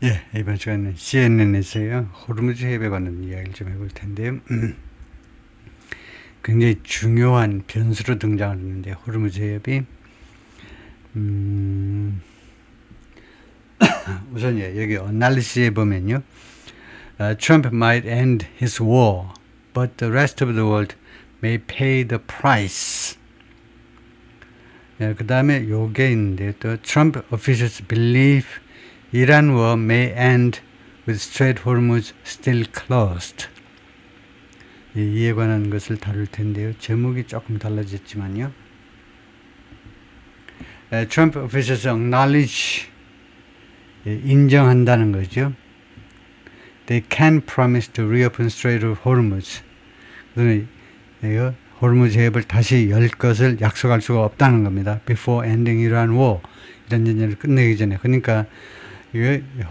예, 이번 시간은 CNN에서요, 호르무즈 해협에 관한 이야기를 좀 해볼 텐데요. 굉장히 중요한 변수로 등장하는데, 호르무즈 해협이, 우선 여기 어날리시에 보면요, Trump might end his war, but the rest of the world may pay the price. 그 다음에 요게 있는데요, 또 Trump officials believe Iran war may end with Strait Hormuz still closed. 이에 관한 것을 다룰 텐데요. 제목이 조금 달라졌지만요. Trump officials acknowledge, 인정한다는 거죠. They can promise to reopen Strait of Hormuz. 호르무즈 해협을 다시 열 것을 약속할 수가 없다는 겁니다. Before ending Iran war. 이란 전쟁을 끝내기 전에. 그러니까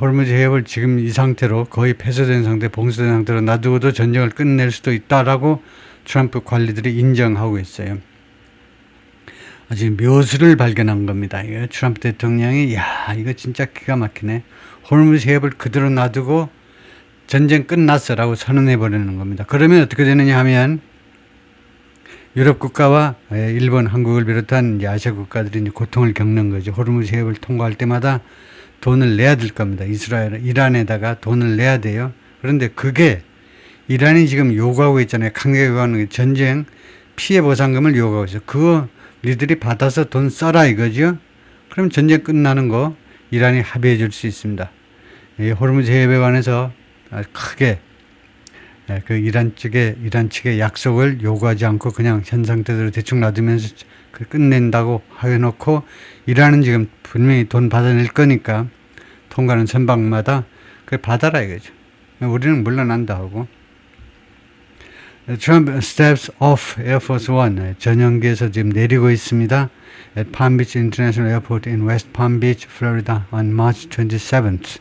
호르무즈 해협을 지금 이 상태로 거의 폐쇄된 상태, 봉쇄된 상태로 놔두고도 전쟁을 끝낼 수도 있다라고 트럼프 관리들이 인정하고 있어요. 아주 묘수를 발견한 겁니다. 트럼프 대통령이 이거 진짜 기가 막히네. 호르무즈 해협을 그대로 놔두고 전쟁 끝났어라고 선언해버리는 겁니다. 그러면 어떻게 되느냐 하면 유럽 국가와 일본, 한국을 비롯한 아시아 국가들이 이제 고통을 겪는 거죠. 호르무즈 해협을 통과할 때마다 돈을 내야 될 겁니다. 이란에다가 돈을 내야 돼요. 그런데 그게 이란이 지금 요구하고 있잖아요. 강력하게 요구하는 전쟁 피해 보상금을 요구하고 있어요. 그거 니들이 받아서 돈 써라 이거죠. 그럼 전쟁 끝나는 거 이란이 합의해 줄 수 있습니다. 호르무즈 해협에 관해서 크게 그 이란 측의 약속을 요구하지 않고 그냥 현 상태대로 대충 놔두면서 끝낸다고 해놓고 이란은 지금 분명히 돈 받아낼 거니까 통과하는 선박마다 받아라 이거죠. 우리는 물러난다 하고. Trump steps off Air Force One 전용기에서 지금 내리고 있습니다. At Palm Beach International Airport in West Palm Beach, Florida on March 27th.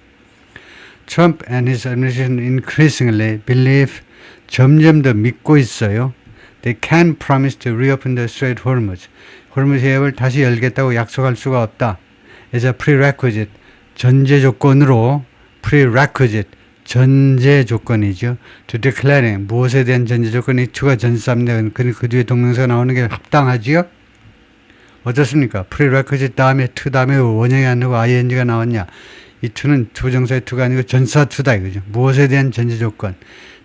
Trump and his administration increasingly believe, 점점 더 믿고 있어요. They can promise to reopen the Strait Hormuz. 호르무즈 해협을 다시 열겠다고 약속할 수가 없다. As a prerequisite, 전제 조건으로, prerequisite, 전제 조건이죠. To declaring, 무엇에 대한 전제 조건이 to가 전치사입니다. 그 뒤에 동명사가 나오는 게 합당하지요? 어떻습니까? prerequisite 다음에 to 다음에 원형이 아니고 ing가 나왔냐? 이 to는 부정사의 to가 아니고 전사 to다 이거죠. 무엇에 대한 전제 조건.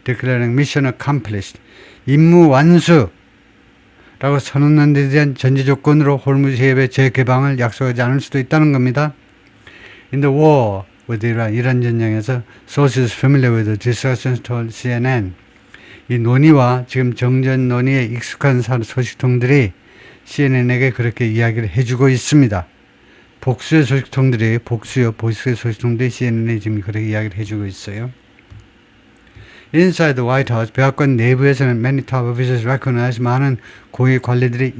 Declaring mission accomplished. 임무 완수. 라고 선언한 데 대한 전제 조건으로 호르무즈 해협의 재개방을 약속하지 않을 수도 있다는 겁니다. In the war with Iran, 이란 전쟁에서 sources familiar with the discussions told CNN. 이 논의와 지금 정전 논의에 익숙한 소식통들이 CNN에게 그렇게 이야기를 해주고 있습니다. 복수의 소식통들이 CNN에 지금 그렇게 이야기를 해주고 있어요. Inside the White House, 백악관 내부에서는 many top officials recognize, 많은 고위 관리들이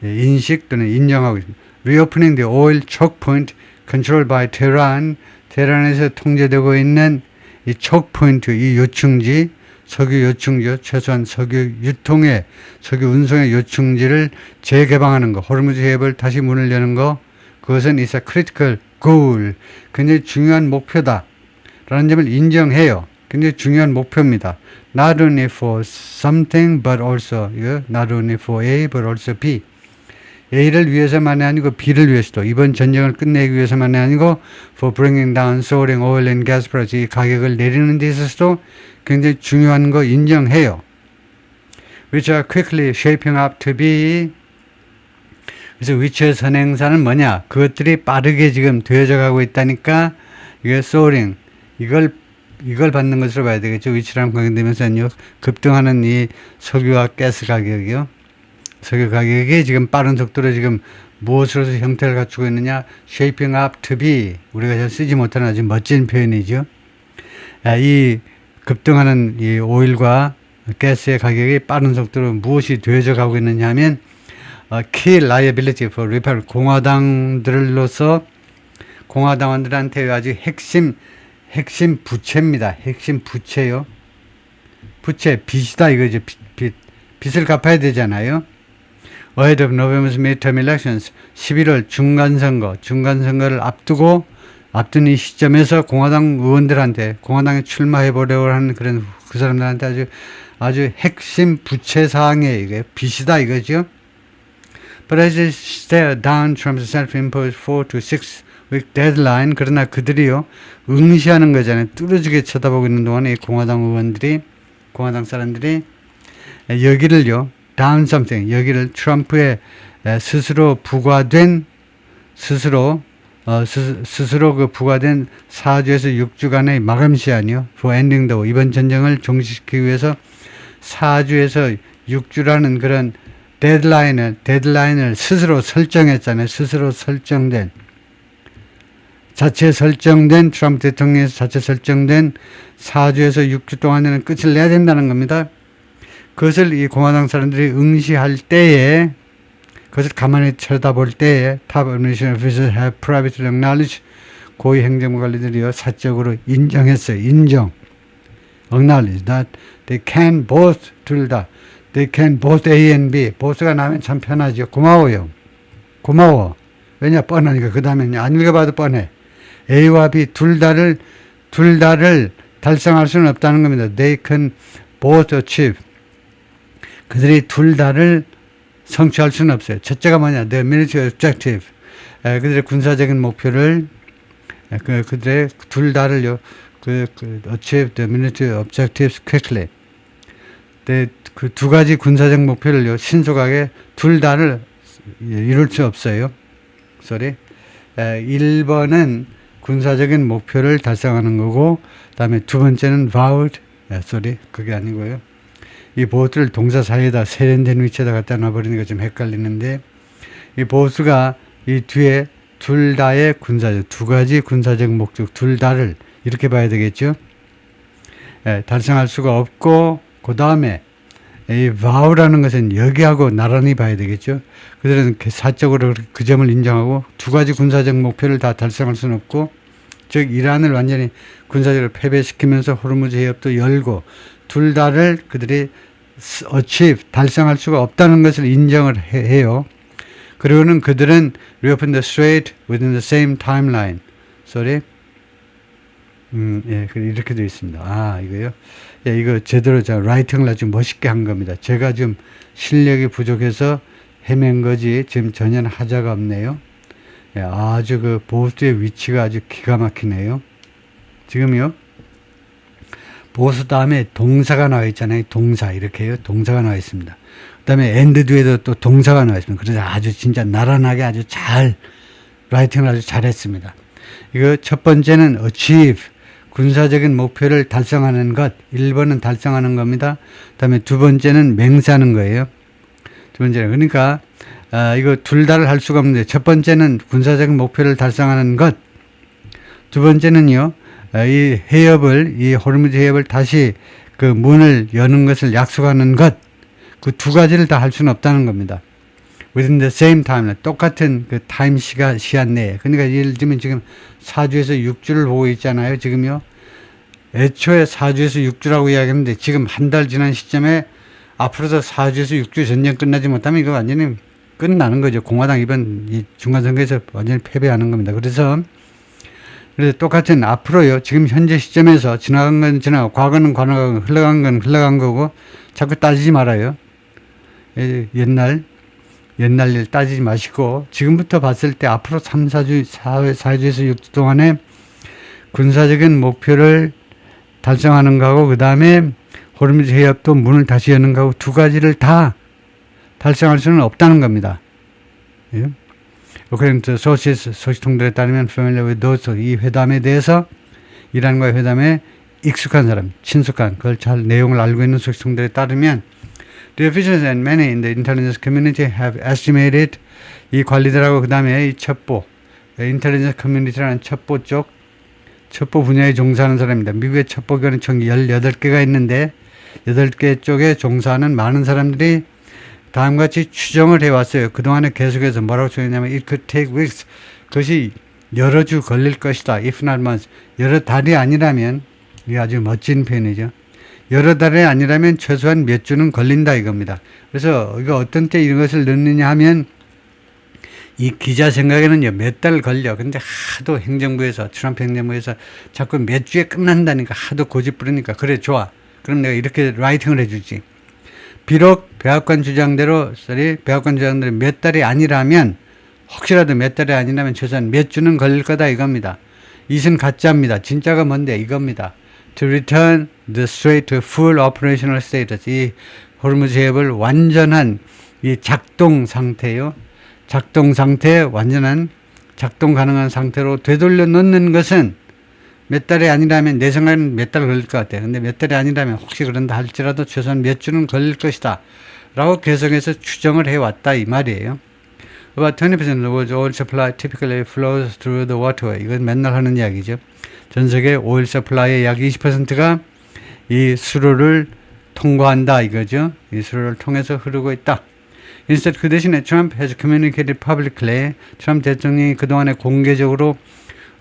인식 또는 인정하고 있습니다. Reopening the oil choke point controlled by Tehran, 테헤란에서 통제되고 있는 이 choke point, 이 요충지, 석유 요충지, 최소한 석유 유통의, 석유 운송의 요충지를 재개방하는 거, 호르무즈 해협을 다시 문을 여는 거, 그것은 is a critical goal, 굉장히 중요한 목표다 라는 점을 인정해요. 굉장히 중요한 목표입니다. Not only for something but also, not only for A but also B. A를 위해서만이 아니고 B를 위해서도, 이번 전쟁을 끝내기 위해서만이 아니고 for bringing down soaring oil and gas prices, 이 가격을 내리는 데 있어서도 굉장히 중요한 거 인정해요. Which are quickly shaping up to be. 그래서 위치의 선행사는 뭐냐? 그것들이 빠르게 지금 되어져 가고 있다니까 이게 soaring, 이걸 받는 것으로 봐야 되겠죠. 위치랑 관계되면서요. 급등하는 이 석유와 가스 가격이요. 석유 가격이 지금 빠른 속도로 지금 무엇으로서 형태를 갖추고 있느냐? shaping up to be. 우리가 잘 쓰지 못하는 아주 멋진 표현이죠. 이 급등하는 이 오일과 가스의 가격이 빠른 속도로 무엇이 되어져 가고 있느냐 하면 key liability for repair. 공화당원들한테 아주 핵심 부채입니다. 핵심 부채요. 부채, 빚이다 이거죠. 빚을 갚아야 되잖아요. ahead of November's midterm elections. 11월 중간선거를 앞둔 이 시점에서 공화당 의원들한테 공화당에 출마해 보려고 하는 그런 그 사람들한테 아주 핵심 부채 사항에 이게 빚이다 이거죠. But as they stare down Trump's self-imposed 4 to 6 week deadline, 그러나 그들이요 응시하는 거잖아요. 뚫어지게 쳐다보고 있는 동안에 공화당 의원들이 공화당 사람들이 여기를요 down something, 여기를 트럼프의 스스로 부과된 스스로 그 부과된 4주에서 6주간의 마감 시한이요. for ending the war. 이번 전쟁을 종식시키기 위해서 4주에서 6주라는 그런 데드라인을 스스로 설정했잖아요. 스스로 자체 설정된 트럼프 대통령에서 자체 설정된 4주에서 6주 동안에는 끝을 내야 된다는 겁니다. 그것을 이 공화당 사람들이 응시할 때에 그것을 가만히 쳐다볼 때에 top administration officials have privately acknowledged 고위 행정부 관리들이요 사적으로 인정했어요. acknowledge that they can both 둘 다 they can both A and B both가 나오면 참 편하죠. 고마워. 왜냐 뻔하니까 그 다음에 안 읽어봐도 뻔해. A와 B 둘 다를 달성할 수는 없다는 겁니다. They can both achieve. 그들이 둘 다를 성취할 수는 없어요. 첫째가 뭐냐? The military objective. 그들의 군사적인 목표를 그들의 둘 다를요. achieve the military objectives quickly. 그 두 가지 군사적 목표를요. 신속하게 둘 다를 이룰 수 없어요. 1번은 군사적인 목표를 달성하는 거고 그다음에 두 번째는 vowed. 그게 아니고요. 이 보스를 동사 사이에다 세련된 위치에다 갖다 놔버리니까 좀 헷갈리는데 이 보스가 이 뒤에 둘 다의 두 가지 군사적 목적 둘 다를 이렇게 봐야 되겠죠. 달성할 수가 없고 그 다음에 이 vow라는 것은 여기하고 나란히 봐야 되겠죠. 그들은 사적으로 그 점을 인정하고 두 가지 군사적 목표를 다 달성할 수는 없고 즉 이란을 완전히 군사적으로 패배시키면서 호르무즈 해협도 열고 둘 다를 그들이 achieve, 달성할 수가 없다는 것을 인정을 해요. 그리고는 그들은 reopen the strait within the same timeline. 이렇게 되어 있습니다. 이거요? 이거 제대로 라이팅을 아주 멋있게 한 겁니다. 제가 좀 실력이 부족해서 헤맨 거지 지금 전혀 하자가 없네요. 아주 그 보스의 위치가 아주 기가 막히네요. 지금요. 보수 다음에 동사가 나와 있잖아요. 동사 이렇게요. 동사가 나와 있습니다. 그 다음에 end 뒤에도 또 동사가 나와 있습니다. 그래서 아주 진짜 나란하게 아주 잘 라이팅을 아주 잘했습니다. 이거 첫 번째는 achieve 군사적인 목표를 달성하는 것 1번은 달성하는 겁니다. 그 다음에 두 번째는 맹세하는 거예요. 두 번째는 그러니까 이거 둘 다를 할 수가 없는데 첫 번째는 군사적인 목표를 달성하는 것 두 번째는요. 이 호르무즈 해협을 다시 그 문을 여는 것을 약속하는 것, 그 두 가지를 다 할 수는 없다는 겁니다. Within the same time, 똑같은 그 타임 시간 내에. 그러니까 예를 들면 지금 4주에서 6주를 보고 있잖아요, 지금요. 애초에 4주에서 6주라고 이야기했는데 지금 한 달 지난 시점에 앞으로도 4주에서 6주 전쟁 끝나지 못하면 이거 완전히 끝나는 거죠. 공화당 이번 이 중간선거에서 완전히 패배하는 겁니다. 그래서 똑같은 앞으로요. 지금 현재 시점에서 지나간 건 지나가고 과거는 과거고 흘러간 건 흘러간 거고 자꾸 따지지 말아요. 옛날 일 따지지 마시고 지금부터 봤을 때 앞으로 4주에서 6주 동안에 군사적인 목표를 달성하는 거하고 그 다음에 호르무즈 해협도 문을 다시 여는 거하고 두 가지를 다 달성할 수는 없다는 겁니다. According to 소식통들에 따르면 familiar with those 이 회담에 대해서 이란과의 회담에 익숙한 사람, 친숙한 그걸 잘 내용을 알고 있는 소식통들에 따르면 the officials and many in the intelligence community have estimated 이 관리들하고 그 다음에 이 첩보, 인텔리전스 커뮤니티라는 첩보 분야에 종사하는 사람입니다. 미국의 첩보기관은 총 18개가 있는데 8개 쪽에 종사하는 많은 사람들이 다음과 같이 추정을 해왔어요. 그동안에 계속해서 뭐라고 추정했냐면 it could take weeks. 그것이 여러 주 걸릴 것이다. if not months. 여러 달이 아니라면 이게 아주 멋진 표현이죠. 여러 달이 아니라면 최소한 몇 주는 걸린다 이겁니다. 그래서 이거 어떤 때 이런 것을 넣느냐 하면 이 기자 생각에는요, 몇 달 걸려. 근데 하도 행정부에서, 트럼프 행정부에서 자꾸 몇 주에 끝난다니까 하도 고집 부르니까 그래, 좋아. 그럼 내가 이렇게 라이팅을 해주지. 비록 백악관 주장대로 몇 달이 아니라면, 혹시라도 몇 달이 아니라면 최소한 몇 주는 걸릴 거다 이겁니다. 이것은 가짜입니다. 진짜가 뭔데? 이겁니다. To return the strait to full operational status. 이 호르무즈 해협을 완전한 이 작동 상태요. 작동 상태, 완전한 작동 가능한 상태로 되돌려 놓는 것은 몇 달이 아니라면, 내 생각에는 몇 달 걸릴 것 같아요. 근데 몇 달이 아니라면 혹시 그런다 할지라도 최소한 몇 주는 걸릴 것이다 라고 계속해서 추정을 해왔다 이 말이에요. About 20% of the world's oil supply typically flows through the waterway. 이건 맨날 하는 이야기죠. 전 세계 오일 서플라이의 약 20%가 이 수로를 통과한다 이거죠. 이 수로를 통해서 흐르고 있다. Instead, 그 대신에 Trump has communicated publicly. 트럼프 대통령이 그동안에 공개적으로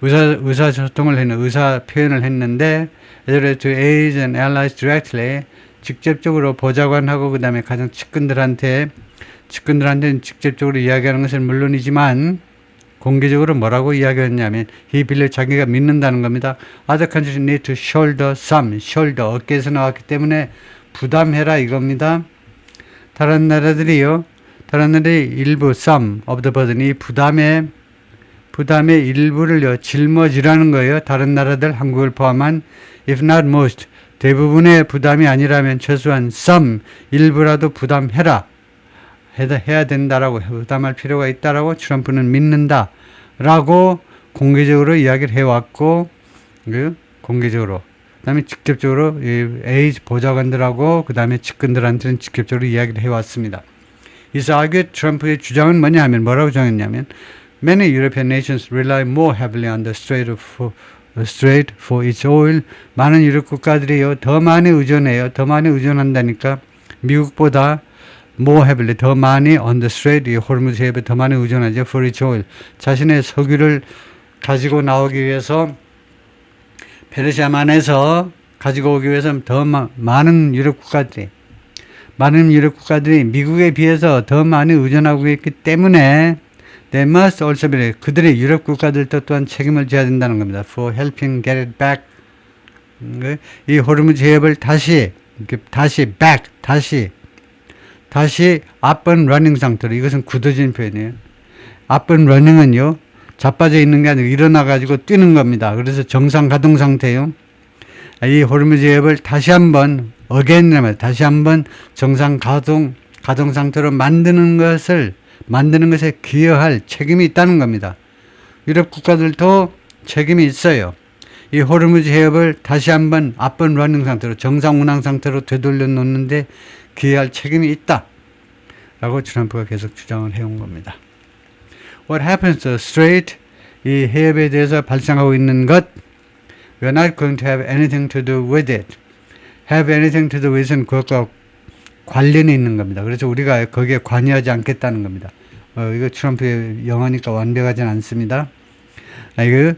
의사소통을 의사 표현을 했는데, to aides and allies directly, 직접적으로 보좌관하고 그 다음에 가장 측근들한테는 직접적으로 이야기하는 것은 물론이지만, 공개적으로 뭐라고 이야기했냐면, he believes 자기가 믿는다는 겁니다. Other countries need to shoulder some, shoulder, 어깨에서 나왔기 때문에 부담해라 이겁니다. 다른 나라들이 일부, some of the burden, 이 부담의 일부를 짊어지라는 거예요. 다른 나라들, 한국을 포함한, if not most, 대부분의 부담이 아니라면 최소한 some, 일부라도 부담해라. 해야 된다라고, 부담할 필요가 있다라고 트럼프는 믿는다라고 공개적으로 이야기를 해왔고, 공개적으로. 그 다음에 직접적으로 에이즈 보좌관들하고 그 다음에 측근들한테는 직접적으로 이야기를 해왔습니다. 이서 argued 트럼프의 주장은 뭐냐 하면 뭐라고 정했냐면 Many European nations rely more heavily on the strait for its oil. 많은 유럽 국가들이요 더 많이 의존해요. 더 많이 의존한다니까 미국보다 more heavily 더 많이 on the strait 이 호르무즈 해협에 더 많이 의존하죠. for its oil. 자신의 석유를 가지고 나오기 위해서 페르시아만에서 가지고 오기 위해서 더 많은 유럽 국가들이 미국에 비해서 더 많이 의존하고 있기 때문에 they must also be 그들의 유럽 국가들도 또한 책임을 져야 된다는 겁니다. for helping get it back 이 호르무즈 해협을 다시 up and running 상태로 이것은 굳어진 표현이에요. up and running은요 자빠져 있는 게 아니고 일어나가지고 뛰는 겁니다. 그래서 정상 가동 상태요. 이 호르무즈 해협을 다시 한번 정상 가동 상태로 만드는 것에 기여할 책임이 있다는 겁니다. 유럽 국가들도 책임이 있어요. 이 호르무즈 해협을 다시 한번 up and running 상태로 정상 운항 상태로 되돌려 놓는데 기여할 책임이 있다. 라고 트럼프가 계속 주장을 해온 겁니다. What happens to the strait? 이 해협에 대해서 발생하고 있는 것 We are not going to have anything to do with it. Have anything to do with은 그것과 관련이 있는 겁니다. 그래서 우리가 거기에 관여하지 않겠다는 겁니다. 이거 트럼프의 영어니까 완벽하진 않습니다. 이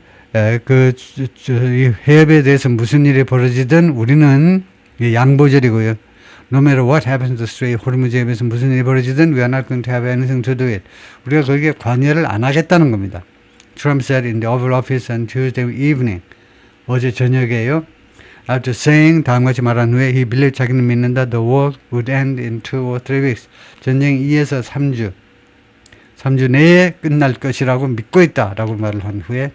해협에 대해서 무슨 일이 벌어지든 우리는 양보절이고요. No matter what happens to the strait, 호르무즈 해협에서 무슨 일이 벌어지든 we are not going to have anything to do with it. 우리가 거기에 관여를 안 하겠다는 겁니다. Trump said in the Oval Office on Tuesday evening. 어제 저녁에요. After saying 다음같이 말한 후에 he believed 자기는 믿는다 the war would end in 2 or 3 weeks. 전쟁이 2에서 3주 내에 끝날 것이라고 믿고 있다라고 말을 한 후에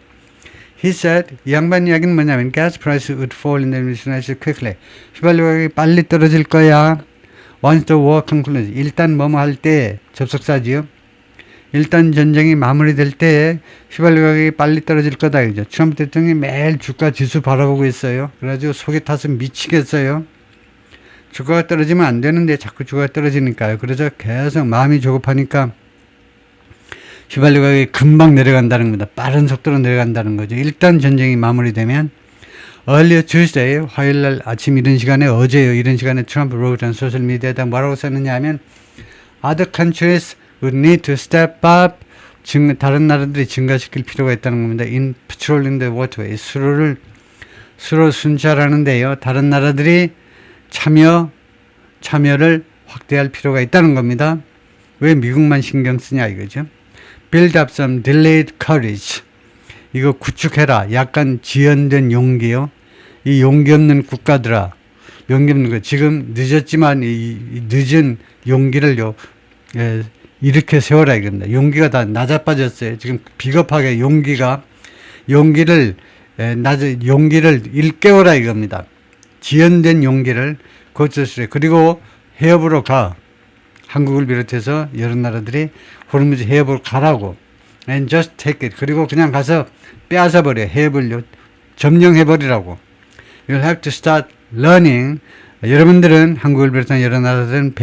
He said 이 양반 이야기는 뭐냐면 gas price would fall in the United States quickly. 휘발유 가격이 빨리 떨어질 거야. Once the war concludes. 일단 뭐뭐 할 때 접속사지요. 일단 전쟁이 마무리될 때 휘발유 가격이 빨리 떨어질 거다. 이죠. 트럼프 대통령이 매일 주가 지수 바라보고 있어요. 그래가지고 속이 타서 미치겠어요. 주가가 떨어지면 안 되는데 자꾸 주가가 떨어지니까요. 그래서 계속 마음이 조급하니까 휘발유 가격이 금방 내려간다는 겁니다. 빠른 속도로 내려간다는 거죠. 일단 전쟁이 마무리되면 earlier Tuesday 화요일날 아침 이런 시간에 어제요. 이런 시간에 트럼프 wrote on 소셜 미디어에다 뭐라고 썼느냐 하면 other countries would need to step up. 다른 나라들이 증가시킬 필요가 있다는 겁니다. In patrolling the waterway. 수로 순찰하는데요. 다른 나라들이 참여를 확대할 필요가 있다는 겁니다. 왜 미국만 신경 쓰냐 이거죠. Build up some delayed courage. 이거 구축해라. 약간 지연된 용기요. 이 용기 없는 국가들아. 용기 없는 거. 지금 늦었지만 이 늦은 용기를요. 이렇게 세워라 이겁니다. 용기가 다 낮아빠졌어요. 지금 비겁하게 용기를 일깨워라 이겁니다. 지연된 용기를 고쳐주세요. 그리고 해협으로 가. 한국을 비롯해서 여러 나라들이 호르무즈 해협으로 가라고. And just take it. 그리고 그냥 가서 빼앗아버려. 해협을 점령해버리라고. You'll have to start learning. 여러분들은 한국을 비롯한 여러 나라들은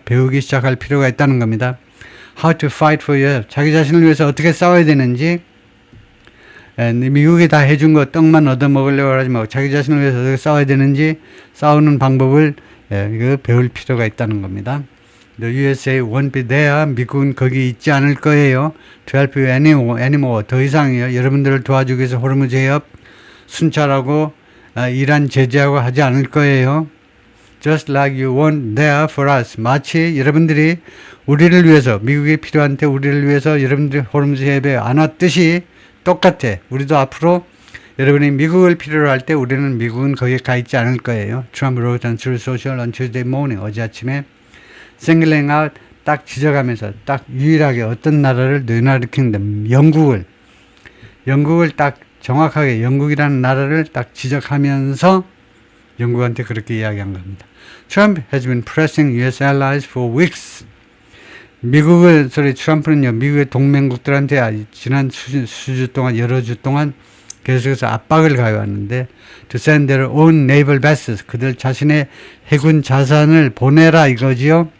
배우기 시작할 필요가 있다는 겁니다. How to fight for yourself. 자기 자신을 위해서 어떻게 싸워야 되는지. 미국이 다 해준 거 떡만 얻어먹으려고 하지 말고 자기 자신을 위해서 어떻게 싸워야 되는지 싸우는 방법을 이거 배울 필요가 있다는 겁니다. The USA won't be there. 미국은 거기 있지 않을 거예요. To help you anymore. 더 이상이요. 여러분들을 도와주기 위해서 호르무즈 해협 순찰하고 이란 제재하고 하지 않을 거예요. Just like you weren't there for us. 마치 여러분들이 우리를 위해서 미국이 필요한 때 우리를 위해서 여러분들이 호르무즈 해협에 안 왔듯이 똑같아. 우리도 앞으로 여러분이 미국을 필요로 할 때 우리는 미국은 거기에 가 있지 않을 거예요. Trump wrote on Truth Social on Tuesday morning. 어제 아침에 singling out 딱 지적하면서 딱 유일하게 어떤 나라를 United Kingdom 영국을 딱 정확하게 영국이라는 나라를 딱 지적하면서 영국한테 그렇게 이야기한 겁니다. Trump has been pressing US allies for weeks. 트럼프는요, 미국의 동맹국들한테 지난 수주 동안, 여러 주 동안 계속해서 압박을 가해왔는데, to send their own naval vessels, 그들 자신의 해군 자산을 보내라 이거지요.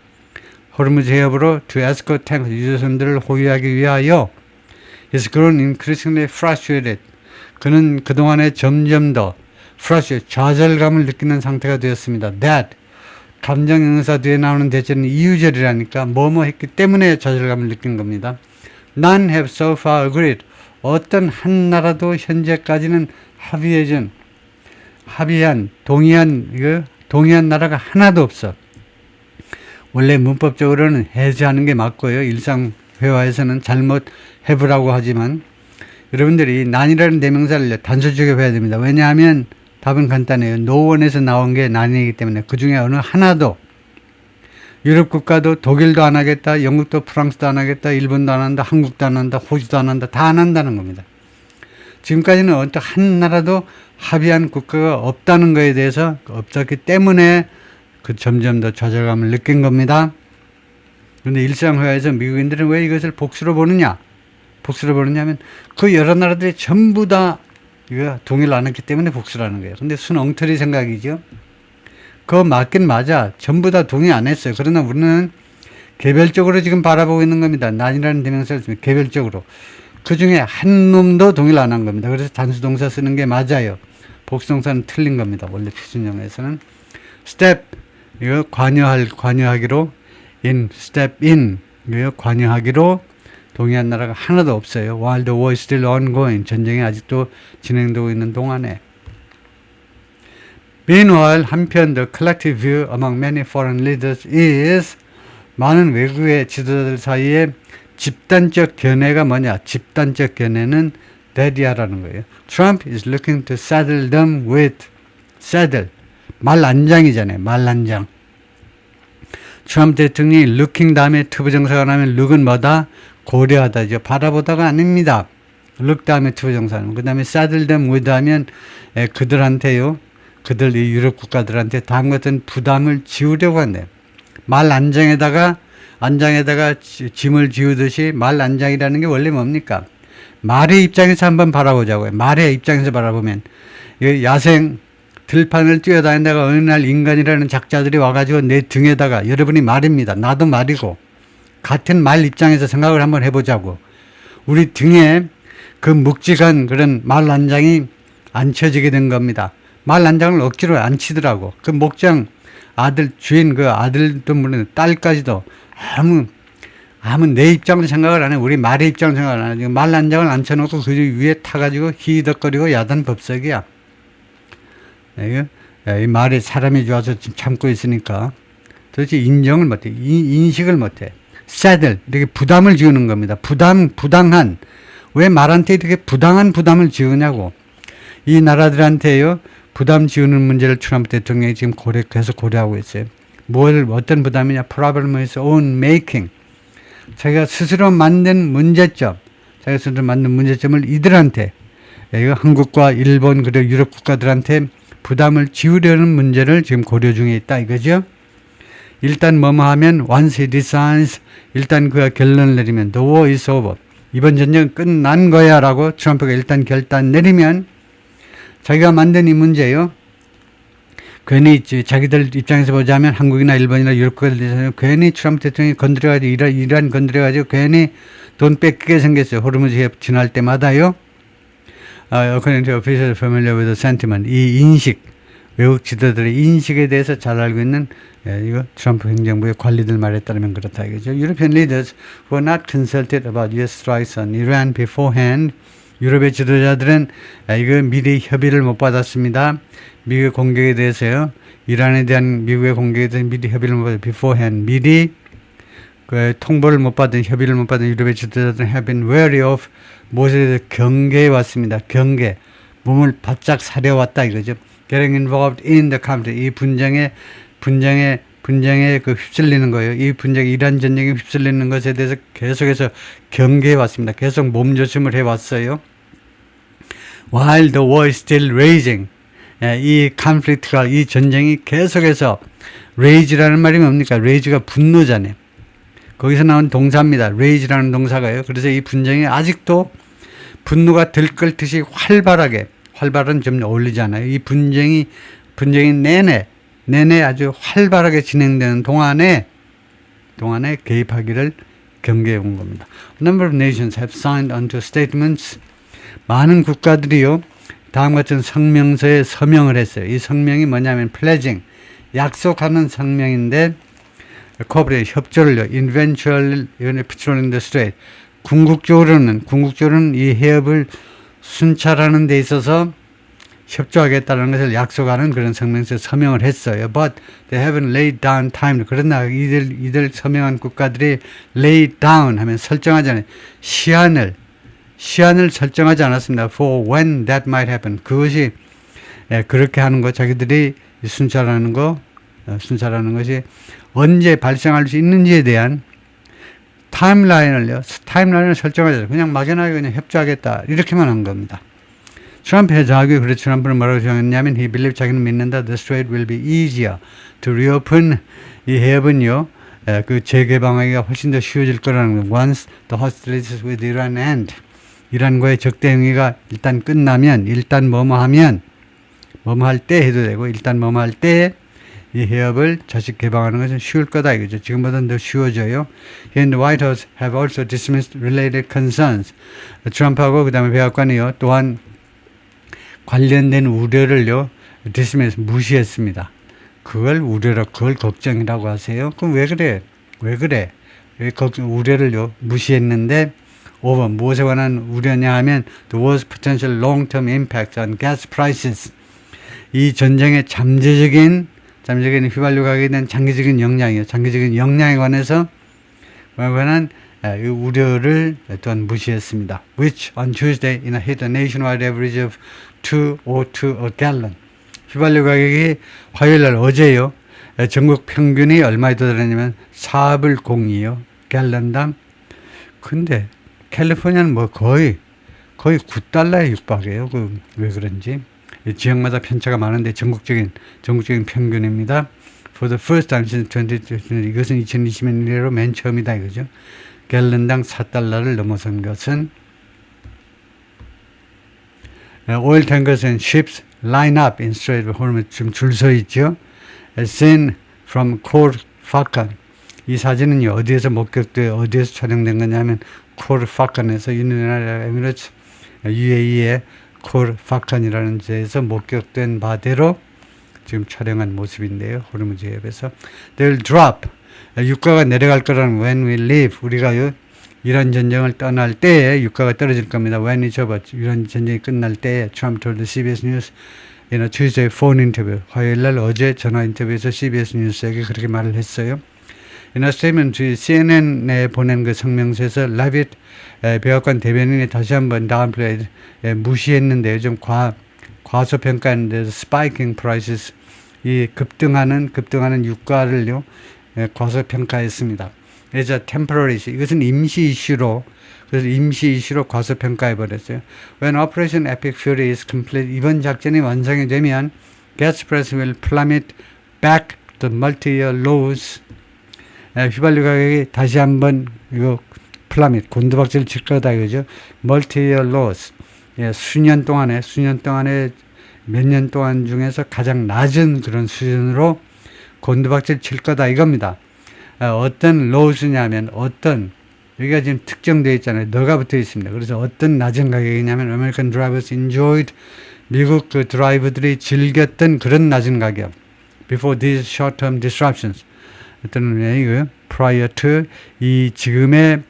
호르무즈 해협으로 to escort tanks, 유조선들을 호위하기 위하여. He's grown increasingly frustrated. 그는 그동안에 점점 더 frustrated, 좌절감을 느끼는 상태가 되었습니다. That, 감정형사 뒤에 나오는 대체는 이유절이라니까 뭐뭐 했기 때문에 좌절감을 느낀 겁니다. None have so far agreed. 어떤 한 나라도 현재까지는 동의한 나라가 하나도 없어. 원래 문법적으로는 해제하는 게 맞고요. 일상 회화에서는 잘못 해보라고 하지만 여러분들이 난이라는 대명사를 단수적으로 해야 됩니다. 왜냐하면 답은 간단해요. 노원에서 나온 게 난이기 때문에 그 중에 어느 하나도 유럽 국가도 독일도 안 하겠다, 영국도 프랑스도 안 하겠다, 일본도 안 한다, 한국도 안 한다, 호주도 안 한다, 다 안 한다는 겁니다. 지금까지는 어떤 한 나라도 합의한 국가가 없다는 것에 대해서 없었기 때문에 점점 더 좌절감을 느낀 겁니다. 그런데 일상회화에서 미국인들은 왜 이것을 복수로 보느냐면 그 여러 나라들이 전부 다 이거 동의를 안 했기 때문에 복수라는 거예요. 근데 순 엉터리 생각이죠. 그거 맞긴 맞아. 전부 다 동의 안 했어요. 그러나 우리는 개별적으로 지금 바라보고 있는 겁니다. 난이라는 대명사를 쓰면 개별적으로. 그 중에 한 놈도 동의를 안 한 겁니다. 그래서 단수동사 쓰는 게 맞아요. 복수동사는 틀린 겁니다. 원래 표준형에서는. step, 이거 관여하기로, step in, 이거 관여하기로 동의한 나라가 하나도 없어요. While the war is still ongoing. 전쟁이 아직도 진행되고 있는 동안에. Meanwhile, 한편 the collective view among many foreign leaders is 많은 외국의 지도자들 사이에 집단적 견해가 뭐냐? 집단적 견해는 대디하라는 거예요. Trump is looking to saddle them with saddle. 말란장이잖아요. 말란장. 트럼프 대통령이 looking 다음에 투부정사가 나면 look은 뭐다? 고려하다죠. 바라보다가 아닙니다. look 다음에 투부정사는. 그 다음에 saddle them with 하면 그들한테요. 그들 이 유럽 국가들한테 다음 같은 부담을 지우려고 한대요. 말 안장에다가 짐을 지우듯이 말 안장이라는 게 원래 뭡니까? 말의 입장에서 한번 바라보자고요. 말의 입장에서 바라보면 야생 들판을 뛰어다니다가 어느 날 인간이라는 작자들이 와가지고 내 등에다가 여러분이 말입니다. 나도 말이고 같은 말 입장에서 생각을 한번 해보자고. 우리 등에 그 묵직한 그런 말 안장이 앉혀지게 된 겁니다. 말 안장을 억지로 안 치더라고. 그 목장 아들 주인 그 아들도 물론 딸까지도 아무 내 입장으로 생각을 안 해. 우리 말의 입장으로 생각을 안 해. 말 안장을 앉혀놓고 그 위에 타가지고 히덕거리고 야단 법석이야. 이 말에 사람이 좋아서 지금 참고 있으니까 도대체 인정을 못해. 인식을 못해. saddle, 이렇게 부담을 지우는 겁니다. 부당한. 왜 말한테 이렇게 부당한 부담을 지우냐고. 이 나라들한테요, 부담 지우는 문제를 트럼프 대통령이 지금 계속 고려하고 있어요. 어떤 부담이냐? problem is own making. 자기가 스스로 만든 문제점, 자기가 스스로 만든 문제점을 이들한테, 이거 한국과 일본, 그리고 유럽 국가들한테 부담을 지우려는 문제를 지금 고려 중에 있다, 이거죠. 일단 뭐뭐 하면, once he decides, 일단 그가 결론을 내리면, the war is over. 이번 전쟁은 끝난 거야 라고 트럼프가 일단 결단 내리면, 자기가 만든 이 문제요, 괜히 자기들 입장에서 보자면 한국이나 일본이나 유럽 국가들 괜히 트럼프 대통령이 건드려가지고 이란 건드려가지고 괜히 돈 뺏기게 생겼어요. 호르무즈 해협 지날 때마다요. according to officials familiar with the sentiment, 이 인식, 외국 지도자들의 인식에 대해서 잘 알고 있는 이거 트럼프 행정부의 관리들 말에 따르면 그렇다 이거죠. European leaders were not consulted about US strikes on Iran beforehand. 유럽의 지도자들은 이거 미리 협의를 못 받았습니다. 미국의 공격에 대해서요. 이란에 대한 미국의 공격에 대해서 미리 협의를 못 받은 beforehand. 미리 그 통보를 못 받은, 협의를 못 받은 유럽의 지도자들은 have been wary of, 무엇에 대해서 경계해 왔습니다. 경계. 몸을 바짝 사려왔다 이거죠. Getting involved in the conflict. 이 분쟁에 그 휩쓸리는 거예요. 이 분쟁, 이란 전쟁에 휩쓸리는 것에 대해서 계속해서 경계해 왔습니다. 계속 몸조심을 해 왔어요. While the war is still raging. 이 컨플릭트가, 이 전쟁이 계속해서, rage라는 말이 뭡니까? rage가 분노잖아요. 거기서 나온 동사입니다. rage라는 동사가요. 그래서 이 분쟁이 아직도 분노가 들끓듯이 활발은 좀 어울리지 않아요. 이 분쟁이 내내 아주 활발하게 진행되는 동안에 개입하기를 경계해 온 겁니다. A number of nations have signed onto statements. 많은 국가들이요, 다음과 같은 성명서에 서명을 했어요. 이 성명이 뭐냐면 pledging, 약속하는 성명인데, cooperate, 협조를요, eventually patrolling the strait. 궁극적으로는 이 해협을 순찰하는 데 있어서 협조하겠다는 것을 약속하는 그런 성명서에 서명을 했어요. But they haven't laid down time. 그러나 이들 서명한 국가들이 lay down 하면 설정하잖아요. 시한을 설정하지 않았습니다. For when that might happen. 그것이 그렇게 하는 거, 자기들이 순찰하는 것이 언제 발생할 수 있는지에 대한 타임라인을 설정하지, 그냥 막연하게 그냥 협조하겠다 이렇게만 한 겁니다. 트럼프 해석하기, 그래서 트럼프는 뭐라고 생각했냐면, he believed, 자기는 믿는다, the strait will be easier to reopen. 이 해협은요, 그 재개방하기가 훨씬 더 쉬워질 거라는 거. Once the hostilities with Iran end. 이란과의 적대 행위가 일단 끝나면, 일단 뭐뭐 할 때 해도 되고, 일단 뭐뭐 할 때 이 해협을 다시 개방하는 것은 쉬울 거다 이거죠. 지금보다는 더 쉬워져요. And the White House have also dismissed related concerns. 트럼프하고 그 다음에 백악관이요, 또한 관련된 우려를요, dismiss, 무시했습니다. 그걸 걱정이라고 하세요? 그럼 왜 그래? 왜 우려를요, 무시했는데, over, 무엇에 관한 우려냐 하면, the worst potential long-term impact on gas prices. 이 전쟁의 잠재적인 휘발유 가격에 대한 장기적인 영향에 관해서 이 우려를 또한 무시했습니다. Which on Tuesday hit a nationwide average of 2.02 a gallon. 휘발유 가격이 화요일날 어제요, 전국 평균이 얼마에 도달했냐면 4불02요, 갤런당. 근데 캘리포니아는 뭐 거의 9달러에 육박해요. 왜 그런지. 지역마다 편차가 많은데 전국적인 평균입니다. For the first time since 2020, 이것은 2020년 이래로 맨 처음이다 이거죠. 갤런당 4달러를 넘어선 것은. Oil tankers and ships line up in Strait of Hormuz. 지금 줄 서 있죠. As seen from Khor Fakkan. 이 사진은요, 어디에서 촬영된 거냐면 Khor Fakkan에서 유나이티드 에미레이트 UAE의 콜 파칸이라는 데에서 목격된 바대로 지금 촬영한 모습인데요. 호르무즈 해협에서 they'll drop, 유가가 내려갈 거라는 when we leave, 우리가 이란 전쟁을 떠날 때에 유가가 떨어질 겁니다. when it's over, 이란 전쟁이 끝날 때에 Trump told the CBS News Tuesday phone interview. 화요일 날 어제 전화 인터뷰에서 CBS 뉴스에게 그렇게 말을 했어요. statement CNN에 보낸 그 성명서에서 라빗 백악관 대변인이 다시 한번 다운플레이 무시했는데요. 좀 과소평가했는데 spiking prices 이 급등하는 유가를요 과소평가했습니다. 그래서 temporary 이것은 임시 이슈로 그래서 임시 이슈로 과소평가해 버렸어요. When Operation Epic Fury is complete 이번 작전이 완성이 되면 gas price will plummet back to multi-year lows. 휘발유 가격이 다시 한번 이거 플라밋 곤두박질 칠 거다 이거죠. multi-year lows 수년 동안에 몇 년 동안 중에서 가장 낮은 그런 수준으로 곤두박질 칠 거다 이겁니다. 어떤 lows냐면 어떤 여기가 지금 특정되어 있잖아요. 너가 붙어 있습니다. 그래서 어떤 낮은 가격이냐면 American drivers enjoyed 미국 그 드라이버들이 즐겼던 그런 낮은 가격 before these short-term disruptions 어떤 의미예요? prior to 이 지금의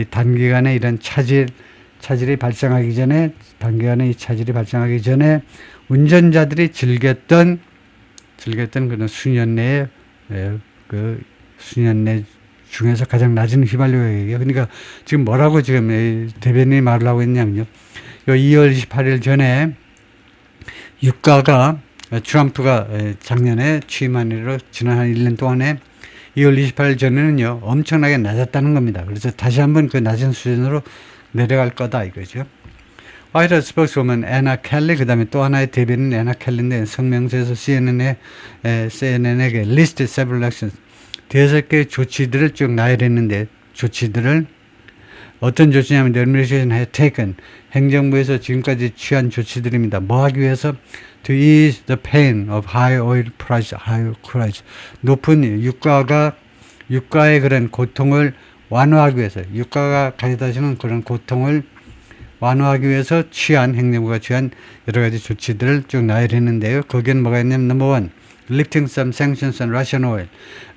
단기간에 이런 차질이 발생하기 전에 단기간에 이 차질이 발생하기 전에 운전자들이 즐겼던 그런 수년 내에 그 수년 내 중에서 가장 낮은 휘발유 가격이에요. 그러니까 지금 뭐라고 지금 대변인이 말을 하고 있냐면요. 요 2월 28일 전에 유가가 트럼프가 작년에 취임한 이후로 지난 한 1년 동안에 2월 28일 전에는요 엄청나게 낮았다는 겁니다. 그래서 다시 한번 그 낮은 수준으로 내려갈 거다 이거죠. 화이트 하우스 스포크스우먼 애나 켈리 그 다음에 또 하나의 대변인 애나 켈리인데 성명서에서 CNN에게 list several actions 5개 조치들을 쭉 나열했는데 조치들을 어떤 조치냐면 the administration has taken 행정부에서 지금까지 취한 조치들입니다. 뭐 하기 위해서 to ease the pain of high oil price, 높은 유가의 그런 고통을 완화하기 위해서 유가가 가져다 주는 그런 고통을 완화하기 위해서 행정부가 취한 여러 가지 조치들을 쭉 나열했는데요. 거기엔 뭐가 있냐면 number one, lifting some sanctions on Russian oil.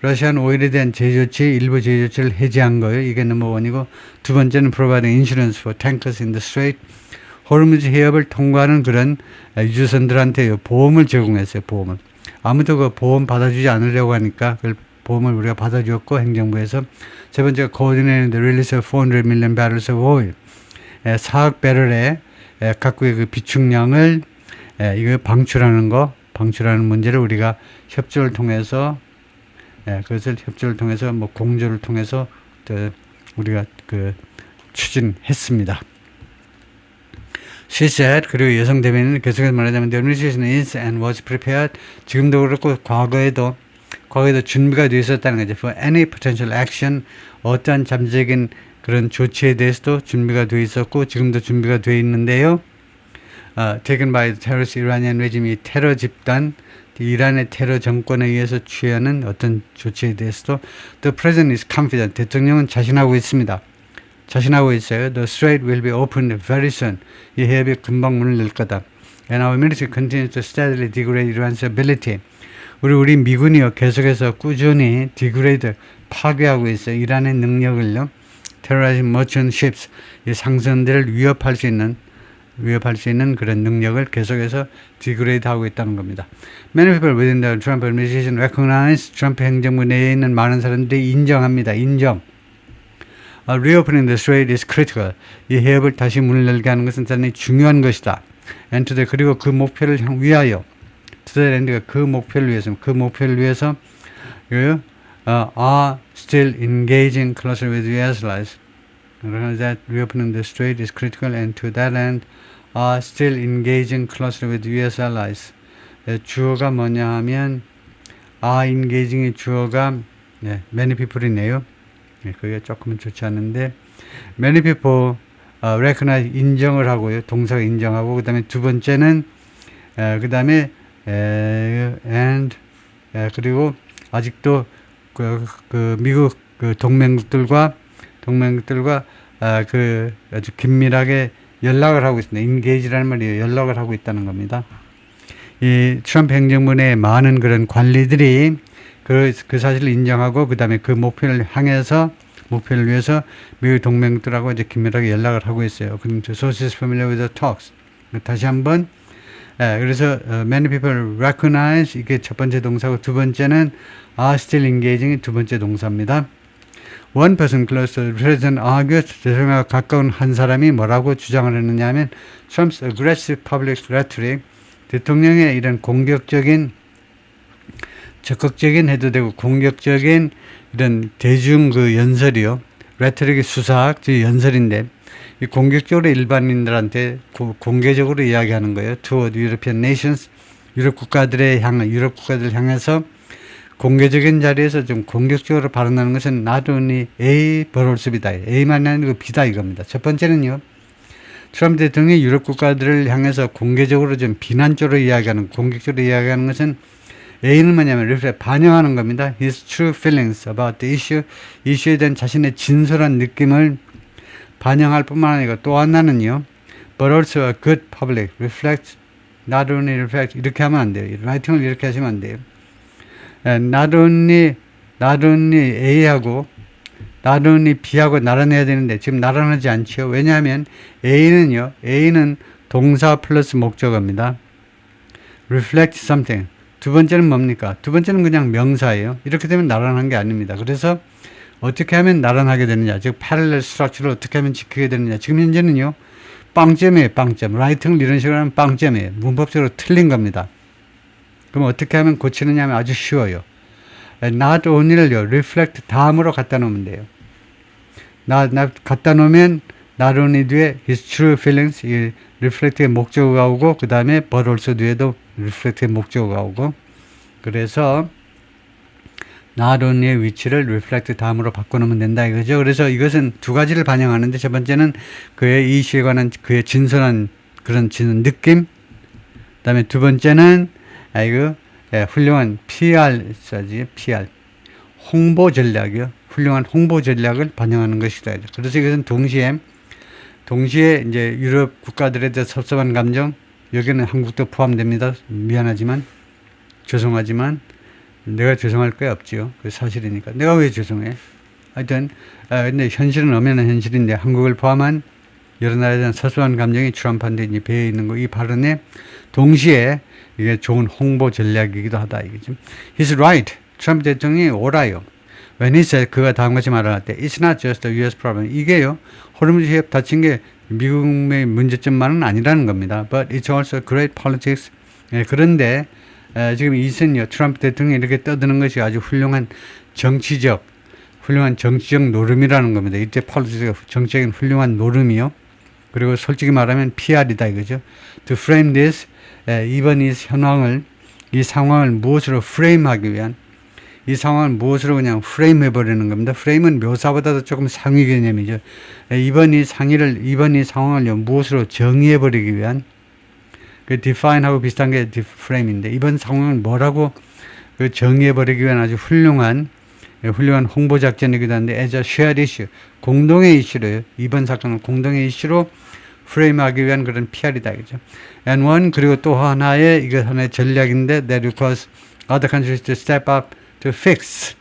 러시안 오일에 대한 일부 제조치를 해제한 거예요. 이게 넘버 원이고 두 번째는 providing insurance for tankers in the strait. 호르무즈 해협을 통과하는 그런 유조선들한테 보험을 제공했어요. 보험을. 아무도 그 보험 받아주지 않으려고 하니까 그 보험을 우리가 받아주었고 행정부에서 세 번째가 coordinating the release of 400 million barrels of oil. 4억 배럴의 각국의 그 비축량을 이거 방출하는 문제를 우리가 협조를 통해서 뭐 공조를 통해서 우리가 그 추진했습니다. She said, 그리고 여성 대변인은 계속해서 말하자면 the administration is and was prepared. 지금도 그렇고 과거에도 준비가 되어 있었다는 거죠. For any potential action, 어떠한 잠재적인 그런 조치에 대해서도 준비가 되어 있었고 지금도 준비가 되어 있는데요. Taken by the terrorist Iranian regime, 이 테러 집단, 이란의 테러 정권에 의해서 취하는 어떤 조치에 대해서도 The president is confident. 대통령은 자신하고 있습니다. 자신하고 있어요. The strait will be opened very soon. 이 해협이 금방 문을 열 거다. And our military continues to steadily degrade Iran's ability. 우리 미군이요 계속해서 꾸준히 degrade 파괴하고 있어요. 이란의 능력을요. Terrorizing merchant ships, 이 상선들을 위협할 수 있는 그런 능력을 계속해서 디그레이드 하고 있다는 겁니다. Many people within the Trump administration recognize 트럼프 행정부 내에 있는 많은 사람들이 인정합니다. Reopening the strait is critical. 이 해협을 다시 문을 열게 하는 것은 대단히 중요한 것이다. And to the, 그리고 그 목표를 위하여 to the end, 그 목표를 위해서 are still engaging closely with U.S. allies. That reopening the strait is critical and to that end are still engaging closely with U.S. allies. 주어가 뭐냐 하면 are engaging의 주어가 many people이네요. 그게 조금은 좋지 않은데 many people recognize 인정을 하고요. 동사가 인정하고 그 다음에 두 번째는 그 다음에 and 그리고 아직도 그 미국 그 동맹국들과 그 아주 긴밀하게 연락을 하고 있습니다. engage라는 말이 연락을 하고 있다는 겁니다. 이 트럼프 행정부 내에 많은 그런 관리들이 그 사실을 인정하고 그 다음에 그 목표를 위해서 미국 동맹들하고 이제 긴밀하게 연락을 하고 있어요. 그럼 sources familiar with the talks. 다시 한번 그래서 many people recognize 이게 첫 번째 동사고 두 번째는 are still engaging이 두 번째 동사입니다. One person close to the president argues 대통령과 가까운 한 사람이 뭐라고 주장을 했느냐 하면 Trump's aggressive public rhetoric 대통령의 이런 공격적인 적극적인 해도 되고 공격적인 이런 대중 그 연설이요. 레토릭의 수사학, 즉 연설인데 이 공격적으로 일반인들한테 공개적으로 이야기하는 거예요. Toward European nations, 유럽 국가들을 향해서 공개적인 자리에서 좀 공격적으로 발언하는 것은 not only A but also B다. A만이 아니고 B다 이겁니다. 첫 번째는요. 트럼프 대통령이 유럽 국가들을 향해서 공개적으로 좀 비난적으로 이야기하는, 공격적으로 이야기하는 것은 A는 뭐냐면 reflect, 반영하는 겁니다. His true feelings about the issue, 이슈에 대한 자신의 진솔한 느낌을 반영할 뿐만 아니라 또 하나는요. But also a good public reflect, not only reflect 이렇게 하면 안 돼요. 라이팅을 이렇게 하시면 안 돼요. not only A하고 not only B하고 나란해야 되는데 지금 나란하지 않죠. 왜냐하면 A는 동사 플러스 목적어입니다. reflect something. 두 번째는 뭡니까? 두 번째는 그냥 명사예요. 이렇게 되면 나란한 게 아닙니다. 그래서 어떻게 하면 나란하게 되느냐, 즉 패럴렐 스트럭처를 어떻게 하면 지키게 되느냐. 지금 현재는요, 빵점이에요. 빵점. 라이팅을 이런 식으로 하면 빵점이에요. 문법적으로 틀린 겁니다. 그럼 어떻게 하면 고치느냐 하면 아주 쉬워요. not only를요, reflect 다음으로 갖다 놓으면 돼요. 갖다 놓으면 not only 뒤에 his true feelings, 이 reflect의 목적어가 오고 그 다음에 but also 뒤에도 reflect의 목적어가 오고 그래서 not only의 위치를 reflect 다음으로 바꿔놓으면 된다 이거죠. 그래서 이것은 두 가지를 반영하는데 첫 번째는 그의 이슈에 관한 그의 진솔한 그런 느낌 그 다음에 두 번째는 훌륭한 PR 홍보 전략이요. 훌륭한 홍보 전략을 반영하는 것이다. 그래서 이것은 동시에 이제 유럽 국가들에 대해 섭섭한 감정, 여기는 한국도 포함됩니다. 미안하지만, 죄송하지만, 내가 죄송할 게 없지요. 그 사실이니까. 내가 왜 죄송해? 하여튼, 근데 현실은 엄연한 현실인데, 한국을 포함한 여러 나라에 대한 섭섭한 감정이 트럼프한테 이제 배어 있는 거, 이 발언에 동시에 이게 좋은 홍보 전략이기도 하다. 이거죠. He's right. 트럼프 대통령이 옳아요. When he said, 그가 다음같이 말할 때, It's not just a US problem. 이게요, 호르무즈 해협 닫힌 게 미국의 문제점만은 아니라는 겁니다. But it's also great politics. 그런데 지금 이선요, 트럼프 대통령이 이렇게 떠드는 것이 아주 훌륭한 정치적 노름이라는 겁니다. 이때 politics가 정치적인 훌륭한 노름이요. 그리고 솔직히 말하면 PR이다 이거죠. To frame this, 이번 이 상황을 무엇으로 프레임하기 위한 이 상황을 무엇으로 그냥 프레임 해버리는 겁니다. 프레임은 묘사보다도 조금 상위 개념이죠. 이번 이 상황을 무엇으로 정의해버리기 위한 그 define하고 비슷한 게 프레임인데 이번 상황을 뭐라고 그 정의해버리기 위한 아주 훌륭한 홍보 작전이기도 한데 as a shared issue, 공동의 이슈로요. 이번 사건을 공동의 이슈로 프레임하기 위한 그런 PR이다. 그죠? And one, 그리고 또 하나의 전략인데 that requires other countries to step up to fix.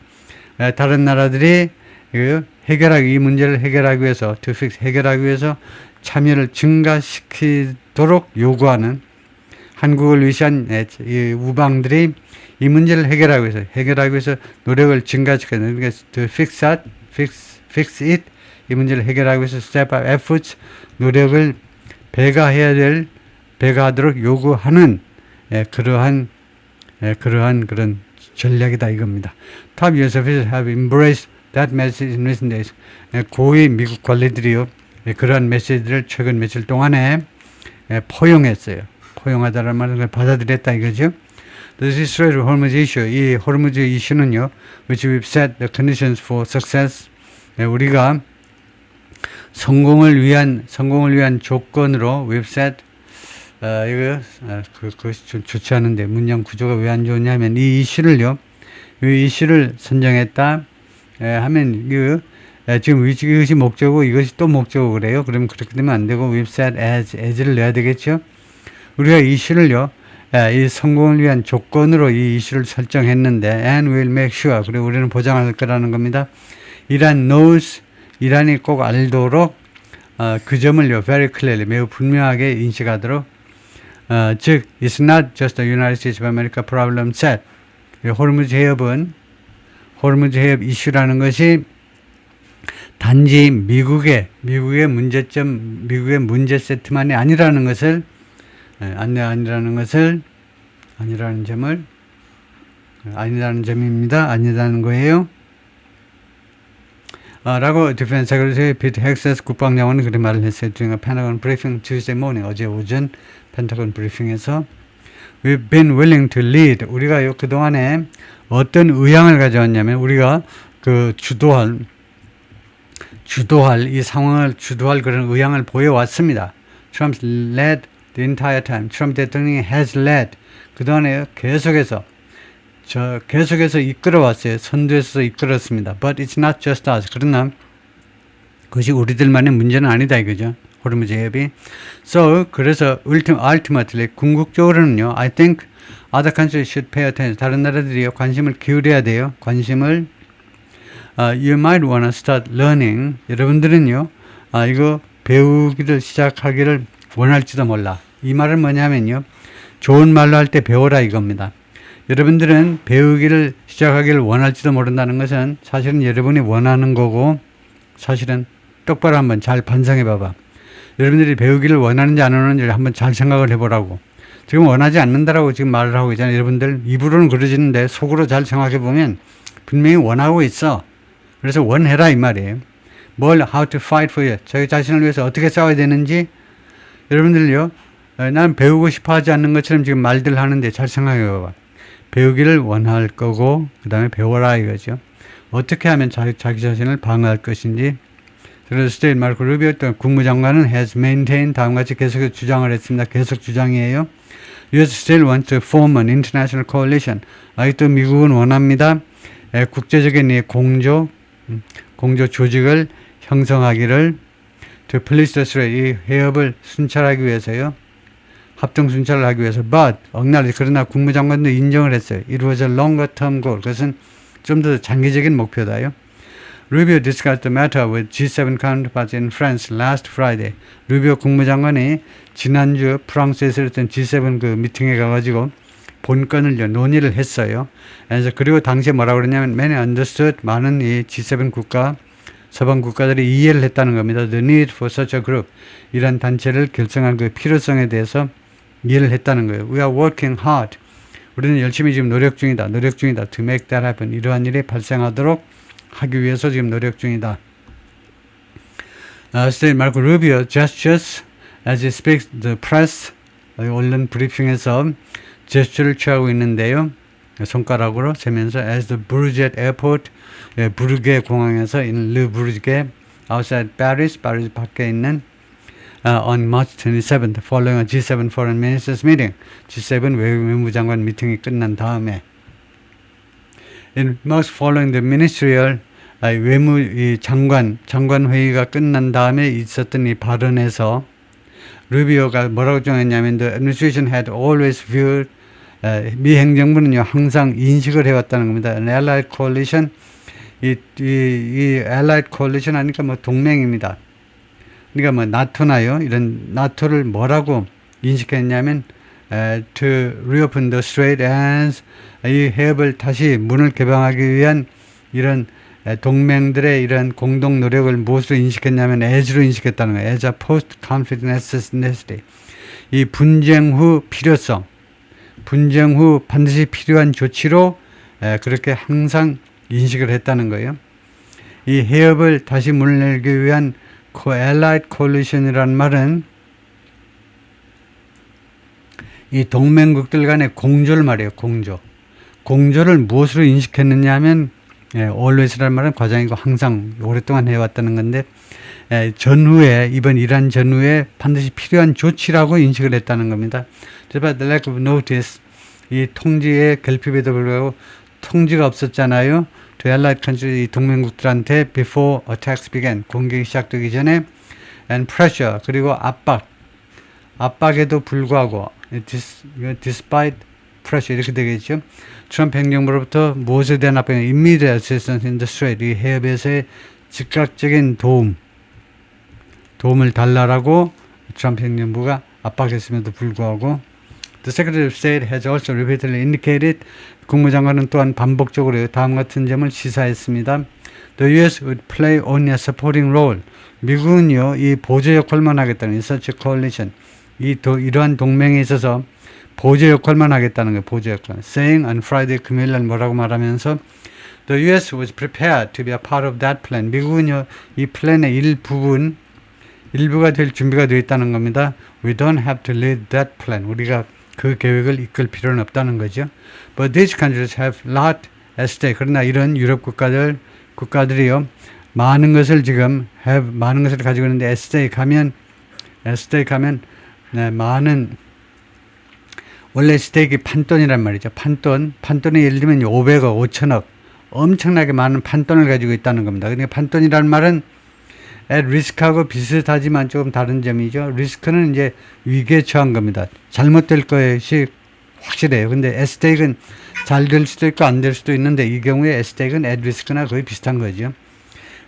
다른 나라들이 이 문제를 해결하기 위해서 to fix, 해결하기 위해서 참여를 증가시키도록 요구하는 한국을 위시한 우방들이 이 문제를 해결하기 위해서 노력을 증가시키는 그러니까 to fix it 이 문제를 해결하기 위해서 step up efforts 노력을 배가하도록 요구하는 그러한 그런 전략이다 이겁니다. Top US officials have embraced that message in recent days. 고위 미국 관리들이요 그러한 메시지를 최근 며칠 동안에 포용했어요. 포용하다라는 말을 받아들였다 이거죠. This is the Hormuz issue. 이 호르무즈 이슈는요, which we've set the conditions for success. 우리가 성공을 위한 조건으로 we've set 그것이 좀 좋지 않은데 문장 구조가 왜 안 좋냐면 이 이슈를 선정했다 하면 지금 이것이 목적이고 이것이 또 목적이고 그래요. 그러면 그렇게 되면 안 되고 we've set as를 넣어야 되겠죠. 우리가 이슈를요 이 성공을 위한 조건으로 이 이슈를 설정했는데 and we'll make sure 그리고 우리는 보장할 거라는 겁니다. 이란 knows 이란이 꼭 알도록 그 점을요 very clearly 매우 분명하게 인식하도록 즉, it's not just the United States of America problem set. 호르무즈 해협 이슈라는 것이 단지 미국의 문제 세트만이 아니라는 것을, 아니라는 거예요. 라고 디펜스 세크레터리 피트 헥스 국방장관은 그렇게 말을 했어요. during a Pentagon briefing Tuesday morning. 어제 오전 펜타곤 브리핑에서 We've been willing to lead. 우리가 그동안에 어떤 의향을 가져왔냐면 우리가 그 주도할 이 상황을 주도할 그런 의향을 보여왔습니다. Trump's led the entire time. 트럼프 대통령이 has led. 그동안에 계속해서 이끌어왔어요. 선두에서 이끌었습니다. But it's not just us. 그러나 그것이 우리들만의 문제는 아니다 이거죠. 호르무즈 해협이. So 그래서 ultimately 궁극적으로는요. I think other countries should pay attention. 다른 나라들이 관심을 기울여야 돼요. 관심을 You might want to start learning. 여러분들은요. 이거 배우기를 시작하기를 원할지도 몰라. 이 말은 뭐냐면요. 좋은 말로 할 때 배워라 이겁니다. 여러분들은 배우기를 시작하기를 원할지도 모른다는 것은 사실은 여러분이 원하는 거고 사실은 똑바로 한번 잘 반성해 봐봐. 여러분들이 배우기를 원하는지 안 원하는지 한번 잘 생각을 해보라고. 지금 원하지 않는다라고 지금 말을 하고 있잖아요. 여러분들 입으로는 그러지는데 속으로 잘 생각해 보면 분명히 원하고 있어. 그래서 원해라 이 말이에요. how to fight for you. 자기 자신을 위해서 어떻게 싸워야 되는지 여러분들요. 난 배우고 싶어 하지 않는 것처럼 지금 말들 하는데 잘 생각해 봐봐. 배우기를 원할 거고 그 다음에 배워라 이거죠. 어떻게 하면 자기 자신을 방어할 것인지. 그래서 스테인 마르코 루비오 국무장관은 has maintained 다음같이 계속 주장을 했습니다. 계속 주장이에요. US still wants to form an international coalition. 아직도 미국은 원합니다. 국제적인 이 공조 조직을 형성하기를 to police the strait, 이 해협을 순찰하기 위해서요. 합동 순찰을 하기 위해서. But 그러나 국무장관도 인정을 했어요. It was a longer term goal. 그것은 좀 더 장기적인 목표다요. 루비오 discussed the matter with G7 counterparts in France last Friday. 루비오 국무장관이 지난주 프랑스에서 했던 G7 그 미팅에 가가지고 본건을 논의를 했어요. 그래서 그리고 당시에 뭐라고 그러냐면 many understood, 많은 이 G7 서방 국가들이 이해를 했다는 겁니다. The need for such a group. 이런 단체를 결성할 그 필요성에 대해서 이해를 했다는 거예요. We are working hard. 우리는 열심히 지금 노력 중이다. To make that happen. 이러한 일이 발생하도록 하기 위해서 지금 노력 중이다. 스테인 마르코 루비오 gestures as he speaks the press. 언론 브리핑에서 제스처를 취하고 있는데요. 손가락으로 세면서 as the Bourget Airport, 부르게 공항에서 in Le Bourget outside Paris 밖에 있는 on March 27th, following a G7 Foreign Ministers meeting. G7 외무장관 미팅이 끝난 다음에 in most following the ministerial 장관 회의가 끝난 다음에 있었던 이 발언에서 루비오가 뭐라고 정했냐면 the administration had always viewed 미 행정부는요 항상 인식을 해왔다는 겁니다. An allied coalition 이 allied coalition 하니까 뭐 동맹입니다. 그러니까 뭐 나토나요 이런 나토를 뭐라고 인식했냐면 to reopen the strait as 이 해협을 다시 문을 개방하기 위한 이런 동맹들의 이런 공동 노력을 무엇으로 인식했냐면 as로 인식했다는 거예요. as a post-conflict necessity. 이 분쟁 후 반드시 필요한 조치로 그렇게 항상 인식을 했다는 거예요. 이 해협을 다시 문을 열기 위한 allied coalition이라는 말은 이 동맹국들 간의 공조를 말해요. 공조를 무엇으로 인식했느냐 하면 always라는 말은 과장이고 항상 오랫동안 해왔다는 건데 이번 이란 전후에 반드시 필요한 조치라고 인식을 했다는 겁니다. Despite the lack of notice, 이 통지의 결핍에도 불구하고 통지가 없었잖아요. To allied countries, 이 동맹국들한테 before attacks began, 공격이 시작되기 전에 and pressure, 그리고 압박에도 불구하고 despite pressure 이렇게 되겠죠. 트럼프 행정부로부터 무엇에 대한 압박은 immediate assistance in the strait, 이 해협에서의 즉각적인 도움을 달라라고 트럼프 행정부가 압박했음에도 불구하고 The Secretary of State has also repeatedly indicated 국무장관은 또한 반복적으로 다음 같은 점을 시사했습니다. The U.S. would play only a supporting role. 미국은요, 이 보조 역할만 하겠다는 in such a coalition. 이러한 동맹에 있어서 보조 역할만 하겠다는 거예요. 보조 역할. Saying on Friday, 금요일 날 뭐라고 말하면서 The U.S. was prepared to be a part of that plan. 미국은요, 이 플랜의 일부가 될 준비가 되어 있다는 겁니다. We don't have to lead that plan. 우리가 그 계획을 이끌 필요는 없다는 거죠. But these countries have lot at stake. 그러나 이런 유럽 국가들이요, 많은 것을 가지고 있는데 at stake 하면 네, 원래 스테이크 판돈이란 말이죠. 판돈이 예를 들면 500억, 5천억 엄청나게 많은 판돈을 가지고 있다는 겁니다. 그러니까 판돈이라는 말은 at risk하고 비슷하지만 조금 다른 점이죠. 리스크는 이제 위기에 처한 겁니다. 잘못될 것이 확실해요. 근데 at stake는 잘 될 수도 있고 안 될 수도 있는데 이 경우에 at stake는 at risk나 거의 비슷한 거죠.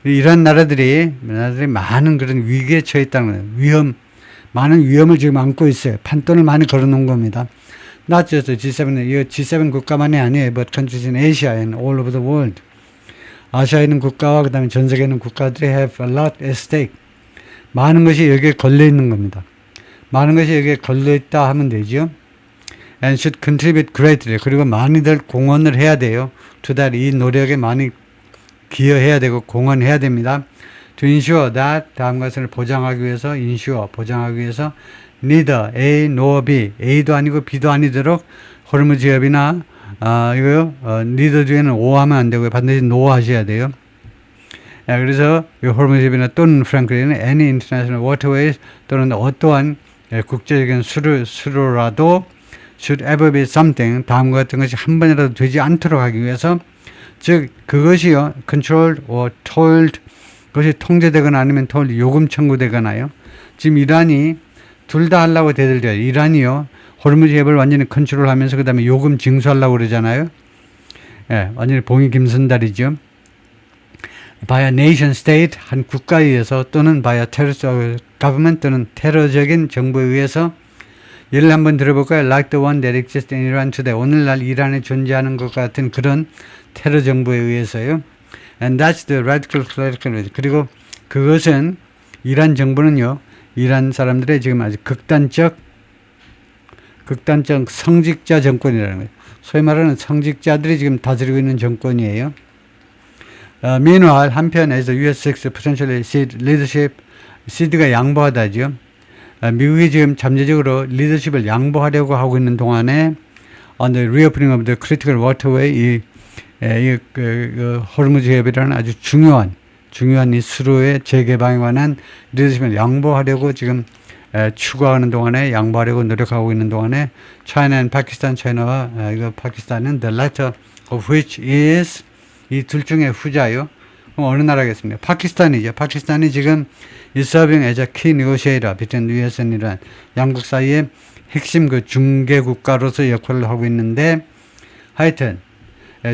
이런 나라들이 많은 그런 위기에 처해 있다는 거예요. 많은 위험을 지금 안고 있어요. 판돈을 많이 걸어놓은 겁니다. Not just G7, 이 G7 국가만이 아니에요. But countries in Asia and all over the world. 아시아에 있는 국가와 그 다음에 전 세계에 있는 국가들이 have a lot at stake. 많은 것이 여기에 걸려 있는 겁니다. 많은 것이 여기에 걸려 있다 하면 되죠. And should contribute greatly. 그리고 많이들 공헌을 해야 돼요. to that, 이 노력에 많이 기여해야 되고 공헌해야 됩니다. To ensure that, 다음 것을 보장하기 위해서, 보장하기 위해서 neither A nor B, A도 아니고 B도 아니도록 호르무즈 해협이나 이거요, neither 뒤에는 O 하면 안 되고요. 반드시 no 하셔야 돼요. 그래서 이 호르무즈 해협이나 또는 frankly는 any international waterways 또는 어떠한 국제적인 수로라도 should ever be something, 다음과 같은 것이 한 번이라도 되지 않도록 하기 위해서, 즉 그것이요, controlled or tolled, 그것이 통제되거나 아니면 tolled, 요금 청구되거나요. 지금 이란이 둘 다 하려고 대들죠. 이란이요, 호르무즈 해협을 완전히 컨트롤하면서 그 다음에 요금 징수하려고 그러잖아요. 예, 완전히 봉이 김선달이죠. by a nation state, 한 국가에 의해서 또는 by a terrorist government 또는 테러적인 정부에 의해서, 예를 한번 들어볼까요? Like the one that exists in Iran today. 오늘날 이란에 존재하는 것 같은 그런 테러 정부에 의해서요. And that's the radical political. 그리고 그것은 이란 정부는요, 이란 사람들의 지금 아주 극단적 성직자 정권이라는 거예요. 소위 말하는 성직자들이 지금 다스리고 있는 정권이에요. Meanwhile, 한편에서 US seeks potentially cede leadership, cede가 양보하다죠. 미국이 지금 잠재적으로 리더십을 양보하려고 하고 있는 동안에 on the reopening of the critical waterway, 호르무즈 해협이라는 아주 중요한 이 수로의 재개방에 관한 리더십을 양보하려고 지금 추구하는 동안에, 양보하려고 노력하고 있는 동안에 China and Pakistan, 차이나와 파키스탄은 the latter of which is, 이 둘 중에 후자요. 그럼 어느 나라겠습니까? 파키스탄이죠. 파키스탄이 지금 is serving as a key negotiator between the US and Iran. 양국 사이에 핵심 그 중개 국가로서 역할을 하고 있는데, 하여튼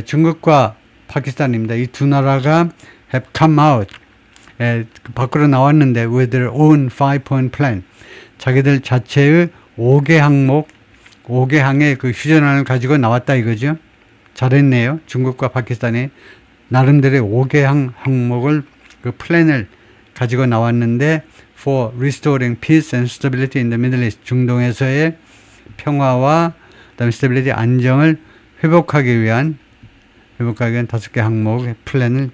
중국과 파키스탄입니다. 이 두 나라가 have come out, 밖으로 나왔는데 with their own 5-point plan, 자기들 자체의 5개 항의 그 휴전안을 가지고 나왔다 이거죠. 잘했네요. 중국과 파키스탄이 나름대로의 5개 항목을, 그 플랜을 가지고 나왔는데 for restoring peace and stability in the Middle East, 중동에서의 평화와 그다음에 stability, 안정을 회복하기 위한 5개 항목의 플랜을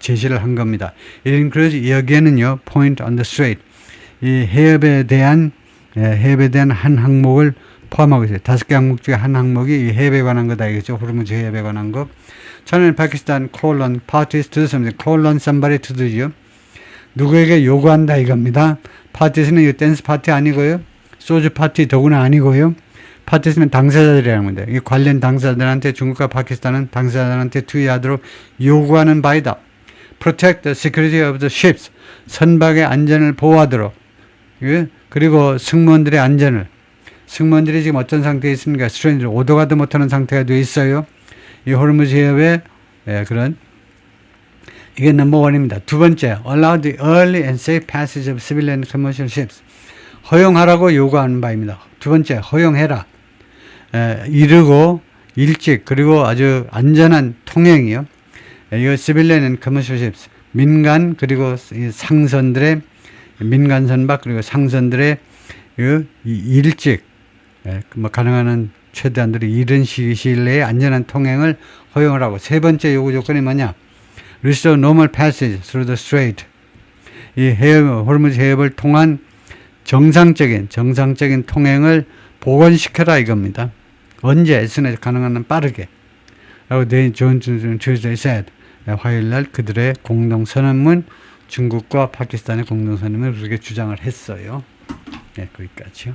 제시를 한 겁니다. It includes, 여기에는요, point on the strait, 이 해협에 대한 한 항목을 포함하고 있어요. 5개 항목 중에 한 항목이 이 해협에 관한 거다 이거죠. 호르무즈 해협에 관한 거. China and Pakistan call on parties to do something. Call on somebody to do죠. 누구에게 요구한다 이겁니다. 파티스는 이 댄스 파티 아니고요. 소주 파티 더구나 아니고요. 파티스는 당사자들이라는 건데, 이 관련 당사자들한테, 중국과 파키스탄은 당사자들한테 투의하도록 요구하는 바이다. Protect the security of the ships. 선박의 안전을 보호하도록. 그리고 승무원들의 안전을. 승무원들이 지금 어떤 상태에 있습니까? 스트레인지 오도 가도 못하는 상태가 되어 있어요. 이 호르무즈 해협의 그런, 이게 넘버원입니다. 두 번째, allow the early and safe passage of civilian commercial ships. 허용하라고 요구하는 바입니다. 두 번째, 허용해라. 이르고 일찍 그리고 아주 안전한 통행이요. 이 civilian and commercial ships 민간 그리고 상선들의 민간 선박 그리고 상선들의 일찍 뭐 가능한 한 최대한들이 이른 시일 내에 안전한 통행을 허용을 하고 세 번째 요구 조건이 뭐냐? Restore normal passage through the strait. 이 호르무즈 해협을 통한 정상적인 통행을 복원시켜라 이겁니다. 언제 as 가능한 한 빠르게. 라고 존 Tuesday said. 화요일날 그들의 공동선언문 중국과 파키스탄의 공동선언문을 그렇게 주장을 했어요. 네, 거기까지요.